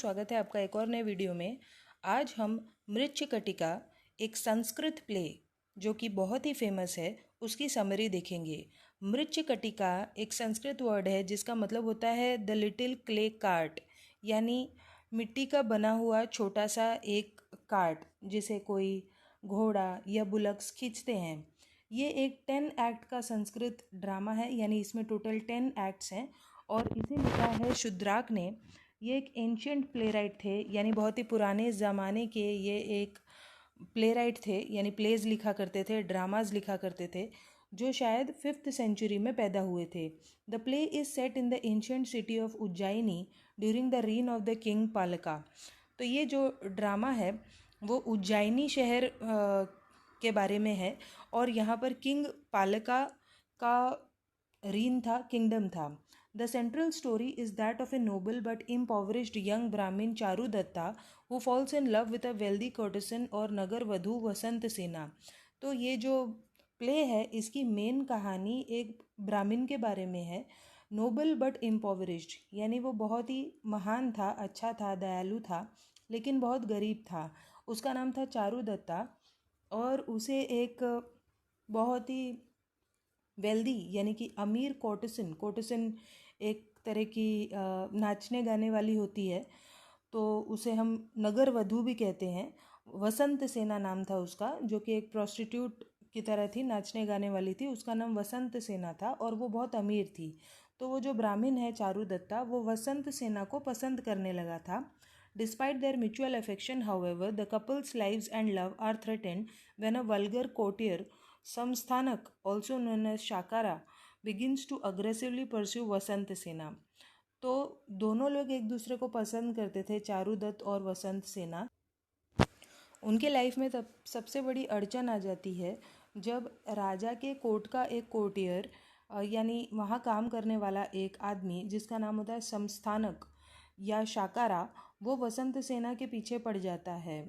स्वागत है आपका एक और नए वीडियो में। आज हम मृच्छकटिका, एक संस्कृत प्ले जो कि बहुत ही फेमस है, उसकी समरी देखेंगे। मृच्छकटिका एक संस्कृत वर्ड है जिसका मतलब होता है द लिटिल क्ले कार्ट, यानी मिट्टी का बना हुआ छोटा सा एक कार्ट जिसे कोई घोड़ा या बुलक्स खींचते हैं। ये एक 10 एक्ट का संस्कृत ड्रामा है, यानी इसमें टोटल 10 एक्ट्स हैं और इसे लिखा है शूद्राक ने। ये एक एंशियंट प्लेराइट थे, यानी बहुत ही पुराने ज़माने के ये एक प्लेराइट थे, यानी प्लेज लिखा करते थे, ड्रामाज लिखा करते थे, जो शायद 5th सेंचुरी में पैदा हुए थे। The play is set in the ancient city of Ujjayini during the reign of the king Palaka. तो ये जो ड्रामा है वो उज्जैनी शहर के बारे में है और यहाँ पर किंग पालका का रीन था, किंगडम था। The central story is that of a noble but impoverished young Brahmin Charudatta who falls in love with a wealthy courtesan और नगर वधू वसंत सेना। तो ये जो प्ले है इसकी मेन कहानी एक ब्राह्मण के बारे में है। नोबल बट इम्पोवरिश्ड, यानी वो बहुत ही महान था, अच्छा था, दयालु था, लेकिन बहुत गरीब था। उसका नाम था चारुदत्ता और उसे एक बहुत ही वेल्दी यानी कि अमीर कोर्टिसन एक तरह की नाचने गाने वाली होती है, तो उसे हम नगर वधू भी कहते हैं। वसंत सेना नाम था उसका, जो कि एक प्रोस्टिट्यूट की तरह थी, नाचने गाने वाली थी। उसका नाम वसंत सेना था और वो बहुत अमीर थी। तो वो जो ब्राह्मण है चारुदत्ता, वो वसंत सेना को पसंद करने लगा था। Despite their mutual affection, however, the couple's lives and love are threatened when a vulgar courtier, Samsthanak, also known as Shakara, begins to aggressively pursue वसंत सेना। तो दोनों लोग एक दूसरे को पसंद करते थे, चारुदत्त और वसंत सेना। उनके लाइफ में तब सबसे बड़ी अड़चन आ जाती है जब राजा के कोर्ट का एक कोर्टियर, यानी वहाँ काम करने वाला एक आदमी जिसका नाम होता है संस्थानक या शाकारा, वो वसंत सेना के पीछे पड़ जाता है।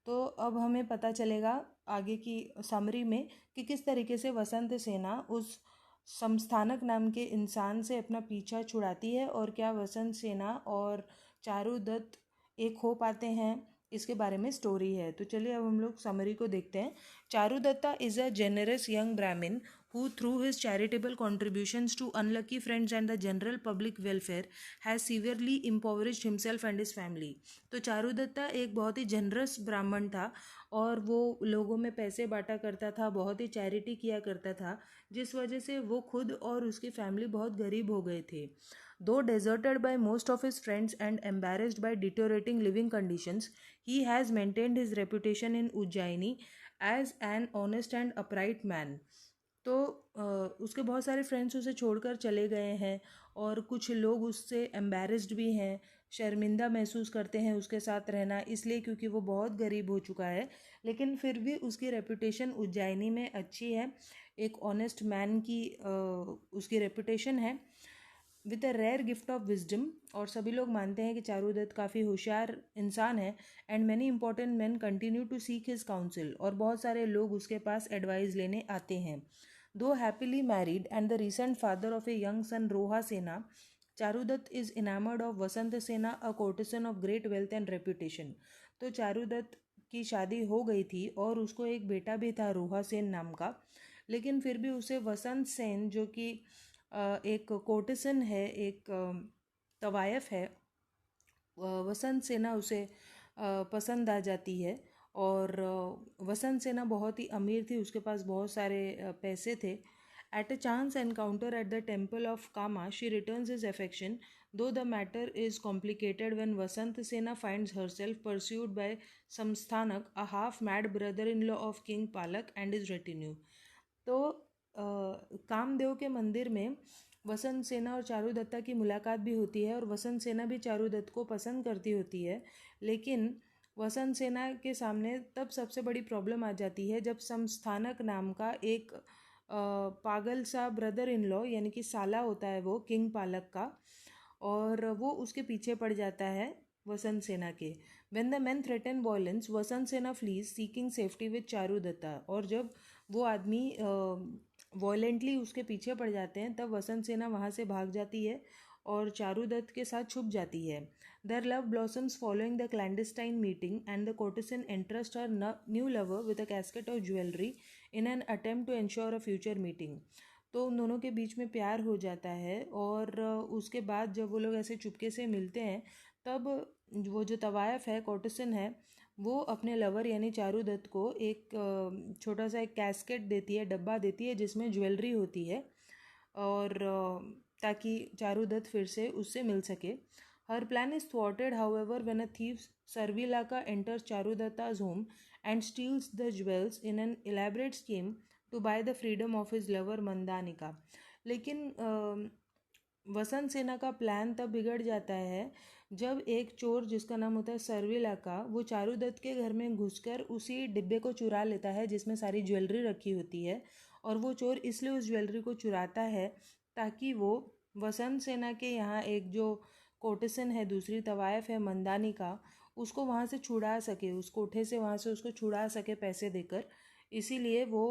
तो अब हमें पता चलेगा आगे की समरी में कि किस तरीके से वसंत सेना उस संस्थानक नाम के इंसान से अपना पीछा छुड़ाती है और क्या वसंत सेना और चारुदत्त एक हो पाते हैं, इसके बारे में स्टोरी है। तो चलिए अब हम लोग समरी को देखते हैं। Charudatta is a generous young ब्राह्मण who through his charitable contributions to unlucky friends and the general public welfare has severely impoverished himself and his family। तो चारुदत्ता एक बहुत ही जनरस ब्राह्मण था और वो लोगों में पैसे बांटा करता था, बहुत ही चैरिटी किया करता था, जिस वजह से वो खुद और उसकी फैमिली बहुत गरीब हो गए थे। Though deserted by most of his friends and embarrassed by deteriorating living conditions, he has maintained his reputation in Ujjaini as an honest and upright man। तो उसके बहुत सारे फ्रेंड्स उसे छोड़कर चले गए हैं और कुछ लोग उससे एम्बैरेस्ड भी हैं, शर्मिंदा महसूस करते हैं उसके साथ रहना, इसलिए क्योंकि वो बहुत गरीब हो चुका है, लेकिन फिर भी उसकी रेपुटेशन उज्जैनी में अच्छी है। एक ऑनेस्ट मैन की उसकी रेपुटेशन है with a rare gift of wisdom. और सभी लोग मानते हैं कि चारुदत्त काफ़ी होशियार इंसान है। And many important man continue to seek his counsel, और बहुत सारे लोग उसके पास एडवाइस लेने आते हैं। Though happily married and the recent father of a young son Roha Sena, Charudatt is enamored of Vasant Sena, a courtesan of great wealth and reputation। तो चारुदत्त की शादी हो गई थी और उसको एक बेटा भी था रोहा सेन नाम का, लेकिन फिर भी उसे वसंत सेन, जो कि एक कोर्टिसन है, एक तवायफ है, वसंत सेना उसे पसंद आ जाती है। और वसंत सेना बहुत ही अमीर थी, उसके पास बहुत सारे पैसे थे। At a chance encounter at the temple of Kama she returns his affection, though the matter is complicated when Vasant Sena finds herself pursued by Samsthanaka, a half mad brother in law of king Palaka and his retinue. तो कामदेव के मंदिर में वसंत सेना और चारुदत्ता की मुलाकात भी होती है और वसंत सेना भी चारुदत्त को पसंद करती होती है, लेकिन वसंत सेना के सामने तब सबसे बड़ी प्रॉब्लम आ जाती है जब संस्थानक नाम का एक पागल सा ब्रदर इन लॉ, यानी कि साला होता है वो किंग पालक का, और वो उसके पीछे पड़ जाता है वसंत सेना के। When the man threaten violence, Vasant Sena flees seeking safety with Charudatta. और जब वो आदमी वॉयलेंटली उसके पीछे पड़ जाते हैं तब वसंत सेना वहाँ से भाग जाती है और चारुदत्त के साथ छुप जाती है। Their love blossoms following the clandestine meeting, and the courtesan entrusts her new lover with a casket of jewelry in an attempt to ensure a future meeting. तो उन दोनों के बीच में प्यार हो जाता है और उसके बाद जब वो लोग ऐसे चुपके से मिलते हैं तब वो जो तवायफ है, कॉर्टेसन है, वो अपने लवर यानी चारुदत्त को एक छोटा सा एक कैस्केट देती है, डब्बा देती है जिसमें ज्वेलरी होती है, और ताकि चारुदत्त फिर से उससे मिल सके। Her plan is thwarted however when a thief Sharvilaka enters Charudatta's home and steals the jewels in an elaborate scheme to buy the freedom of his lover मंदानिका। लेकिन वसंत सेना का प्लान तब बिगड़ जाता है जब एक चोर जिसका नाम होता है सर्विलाका, वो चारुदत्त के घर में घुसकर उसी डिब्बे को चुरा लेता है जिसमें सारी ज्वेलरी रखी होती है। और वो चोर इसलिए उस ज्वेलरी को चुराता है ताकि वो वसंत सेना के यहाँ एक जो कोर्टेसन है, दूसरी तवायफ है मंदानिका, उसको वहाँ से छुड़ा सके, उस कोठे से वहाँ से उसको छुड़ा सके पैसे देकर। इसीलिए वो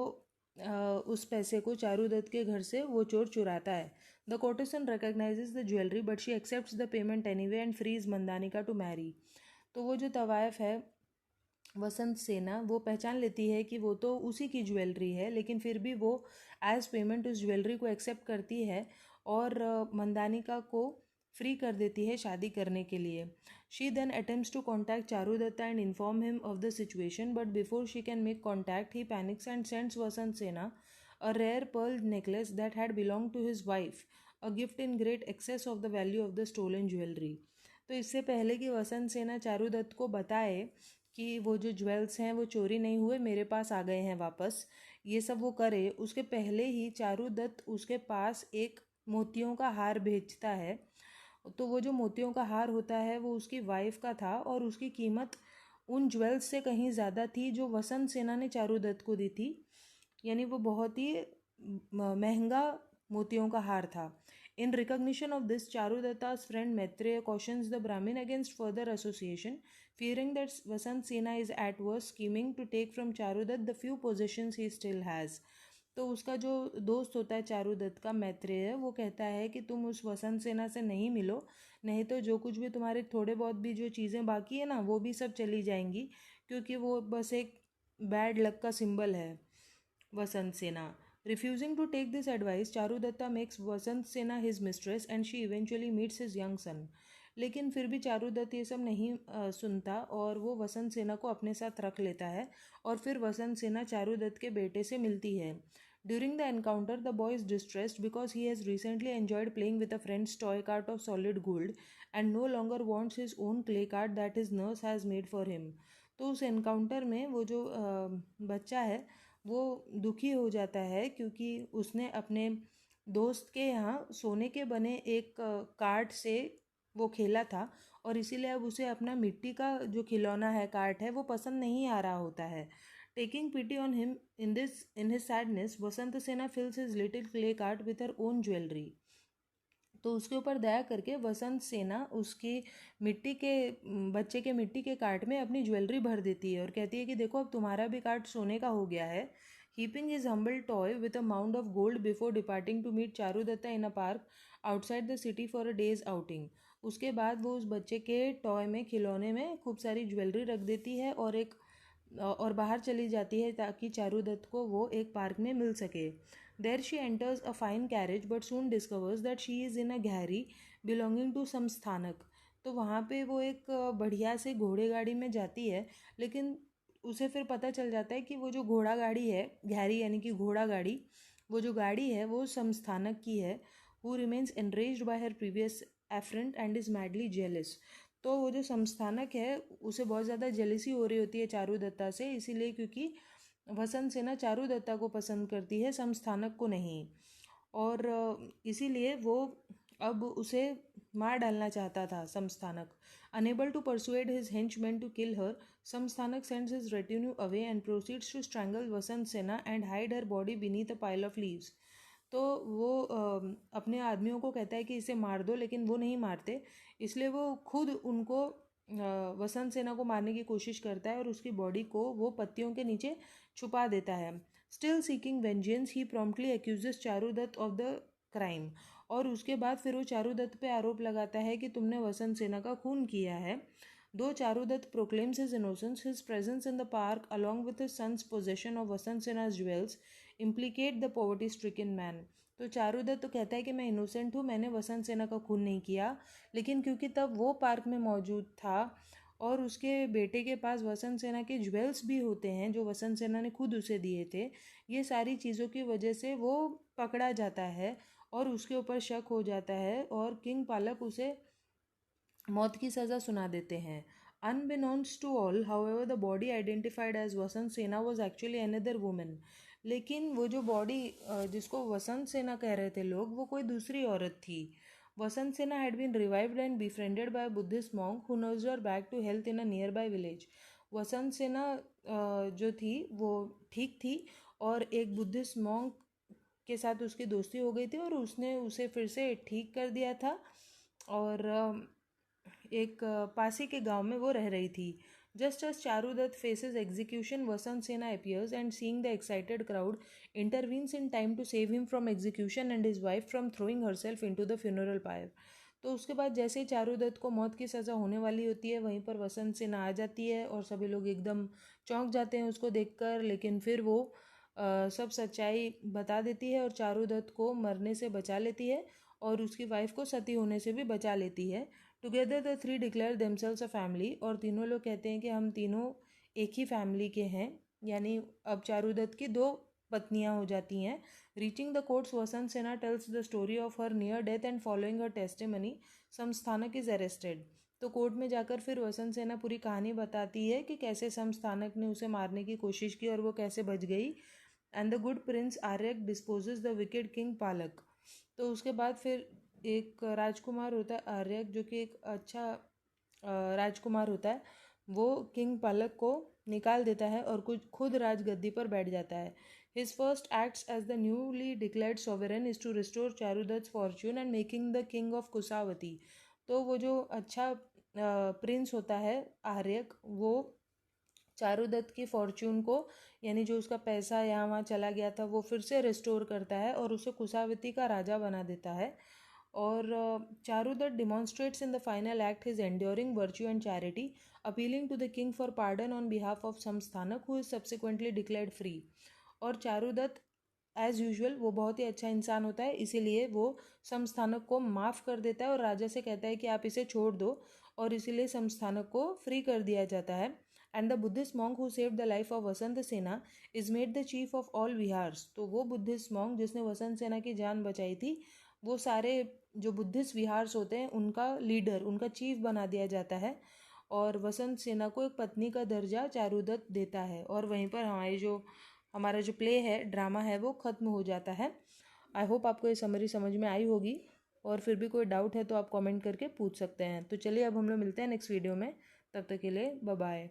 उस पैसे को चारुदत्त के घर से वो चोर चुराता है। The courtesan recognises the jewellery but she accepts the payment anyway and frees Madanika to marry. तो वो जो तवायफ है वसंत सेना, वो पहचान लेती है कि वो तो उसी की ज्वेलरी है, लेकिन फिर भी वो एज पेमेंट उस ज्वेलरी को एक्सेप्ट करती है और मंदानिका को फ्री कर देती है शादी करने के लिए। She then attempts to contact Charudatta and inform him of the situation, but before she can make contact he panics and sends Vasant Sena a rare pearl necklace that had belonged to his wife, a gift in great excess of the value of the stolen jewelry. तो इससे पहले कि वसंत सेना चारुदत्त को बताए कि वो जो ज्वेल्स हैं वो चोरी नहीं हुए, मेरे पास आ गए हैं वापस, ये सब वो करे, उसके पहले ही चारुदत्त उसके पास एक मोतियों का हार भेजता है। तो वो जो मोतियों का हार होता है वो उसकी वाइफ का था और उसकी कीमत उन ज्वेल्स से कहीं ज़्यादा थी जो वसंत सेना ने चारुदत्त को दी थी, यानी वो बहुत ही महंगा मोतियों का हार था। In recognition of this Charudatta's friend Maitreya cautions the Brahmin against further association, fearing that Vasant Sena is at worst scheming to take from Charudatta the few possessions he still has. तो उसका जो दोस्त होता है चारुदत्त का, मैत्रेय, वो कहता है कि तुम उस वसंत सेना से नहीं मिलो, नहीं तो जो कुछ भी तुम्हारे थोड़े बहुत भी जो चीज़ें बाकी है ना वो भी सब चली जाएंगी, क्योंकि वो बस एक बैड लक का सिंबल है वसंत सेना। Refusing to take this advice, Charudatta makes वसंत सेना his mistress and she eventually meets his young son. लेकिन फिर भी चारुदत्त ये सब नहीं सुनता और वो वसंत सेना को अपने साथ रख लेता है और फिर वसंत सेना चारुदत्त के बेटे से मिलती है। During the encounter, the boy is distressed because he has recently enjoyed playing with a friend's toy cart of solid gold and no longer wants his own clay cart that his nurse has made for him. तो उस encounter में वो जो बच्चा है वो दुखी हो जाता है क्योंकि उसने अपने दोस्त के यहाँ सोने के बने एक कार्ट से वो खेला था और इसीलिए अब उसे अपना मिट्टी का जो खिलौना है, कार्ट है, वो पसंद नहीं आ रहा होता है। Taking pity on him in his sadness, Vasant Sena fills his little clay cart with her own jewellery. तो उसके ऊपर दया करके वसंत सेना उसकी मिट्टी के बच्चे के मिट्टी के कार्ट में अपनी ज्वेलरी भर देती है और कहती है कि देखो अब तुम्हारा भी कार्ट सोने का हो गया है। Heaping his humble toy with a mound of gold before departing to meet Charudatta in a park outside the city for a day's outing. उसके बाद वो उस बच्चे के टॉय में, खिलौने में खूब सारी ज्वेलरी रख देती है और बाहर चली जाती है ताकि चारुदत्त को वो एक पार्क में मिल सके। There she enters a fine carriage but soon discovers that she is in a gharry belonging to Samsthanaka. तो वहाँ पे वो एक बढ़िया से घोड़े गाड़ी में जाती है, लेकिन उसे फिर पता चल जाता है कि वो जो घोड़ा गाड़ी है, घैरी यानी कि घोड़ा गाड़ी, वो जो गाड़ी है वो समस्थानक की है। Who remains enraged by her previous affront and is madly jealous. तो वो जो समस्थानक है उसे बहुत ज़्यादा जेलसी हो रही होती है चारुदत्ता से, इसीलिए क्योंकि वसंत सेना चारुदत्ता को पसंद करती है, समस्थानक को नहीं, और इसीलिए वो अब उसे मार डालना चाहता था Samsthanaka. Unable to persuade his henchmen to kill her, Samsthanaka sends his retinue away and proceeds to strangle Vasant Sena and hide her body beneath a pile of leaves. तो वो अपने आदमियों को कहता है कि इसे मार दो, लेकिन वो नहीं मारते, इसलिए वो खुद उनको वसंत सेना को मारने की कोशिश करता है और उसकी बॉडी को वो पत्तियों के नीचे छुपा देता है। Still seeking vengeance he promptly accuses Charudatta of the crime. और उसके बाद फिर वो चारुदत्त पे आरोप लगाता है कि तुमने वसंत सेना का खून किया है। दो Charudatta proclaims his innocence, his presence in the park along with his son's possession of Vasant सेना's jewels implicate the poverty stricken man। तो चारुदत्त तो कहता है कि मैं इनोसेंट हूँ, मैंने वसंत सेना का खून नहीं किया, लेकिन क्योंकि तब वो पार्क में मौजूद था और उसके बेटे के पास वसंत सेना के ज्वेल्स भी होते हैं जो वसंत सेना ने खुद उसे दिए थे, ये सारी चीज़ों की वजह से वो पकड़ा जाता है और उसके ऊपर शक हो जाता है और किंग पालक उसे मौत की सज़ा सुना देते हैं। Unbeknownst to all, however, the body identified as Vasant Sena was actually another women. लेकिन वो जो बॉडी जिसको वसंत सेना कह रहे थे लोग, वो कोई दूसरी औरत थी। Vasantasena had been revived and befriended by a Buddhist monk who nursed her back to health in a nearby village। वसंत सेना जो थी वो ठीक थी और एक बुद्धिस्ट मॉन्क के साथ उसकी दोस्ती हो गई थी और उसने उसे फिर से ठीक कर दिया था और एक पासी के गांव में वो रह रही थी। Just as Charudatta faces execution, Vasant Sena appears and seeing the excited crowd intervenes in time to save him from execution and his wife from throwing herself into the funeral pyre। तो उसके बाद जैसे ही चारुदत्त को मौत की सज़ा होने वाली होती है, वहीं पर वसंत सेना आ जाती है और सभी लोग एकदम चौंक जाते हैं उसको देखकर, लेकिन फिर वो सब सच्चाई बता देती है और चारुदत्त को मरने से बचा लेती है और उसकी वाइफ को सती होने से भी बचा लेती है। Together the three declare themselves a family, और तीनों लोग कहते हैं कि हम तीनों एक ही फैमिली के हैं, यानी अब चारुदत्त की दो पत्नियां हो जाती हैं। Reaching the courts, Vasant Sena tells the story of her near death and following her testimony Samsthanaka is arrested. तो कोर्ट में जाकर फिर वसंत सेना पूरी कहानी बताती है कि कैसे समस्थानक ने उसे मारने की कोशिश की और वो कैसे बच गई। And the good Prince Aryak dispossess the wicked king पालक। तो उसके बाद फिर एक राजकुमार होता है आर्यक, जो कि एक अच्छा राजकुमार होता है, वो किंग पालक को निकाल देता है और कुछ खुद राजगद्दी पर बैठ जाता है। His first acts as the newly declared sovereign is to restore Charudatta fortune and making the king of Kusavati. तो वो जो अच्छा प्रिंस होता है आर्यक, वो चारुदत्त की फॉर्च्यून को, यानी जो उसका पैसा यहाँ वहाँ चला गया था, वो फिर से रिस्टोर करता है और उसे कुसावती का राजा बना देता है। और Charudatta demonstrates in the final act his enduring virtue and charity, appealing to the king for pardon on behalf of Samsthanaka who is subsequently declared free. और चारुदत्त एज यूजुअल वो बहुत ही अच्छा इंसान होता है, इसीलिए वो समस्थानक को माफ़ कर देता है और राजा से कहता है कि आप इसे छोड़ दो, और इसीलिए समस्थानक को फ्री कर दिया जाता है। And the Buddhist monk who saved the life of Vasant Sena is made the chief of all viharas. तो वो बुद्धिस्ट मॉन्क जिसने वसंत सेना की जान बचाई थी, वो सारे जो बुद्धिस्ट विहार्स होते हैं उनका लीडर, उनका चीफ बना दिया जाता है और वसंत सेना को एक पत्नी का दर्जा चारुदत्त देता है। और वहीं पर हमारा जो प्ले है, ड्रामा है, वो ख़त्म हो जाता है। आई होप आपको ये समरी समझ में आई होगी, और फिर भी कोई डाउट है तो आप कमेंट करके पूछ सकते हैं। तो चलिए अब हम लोग मिलते हैं नेक्स्ट वीडियो में, तब तक के लिए बाय बाय।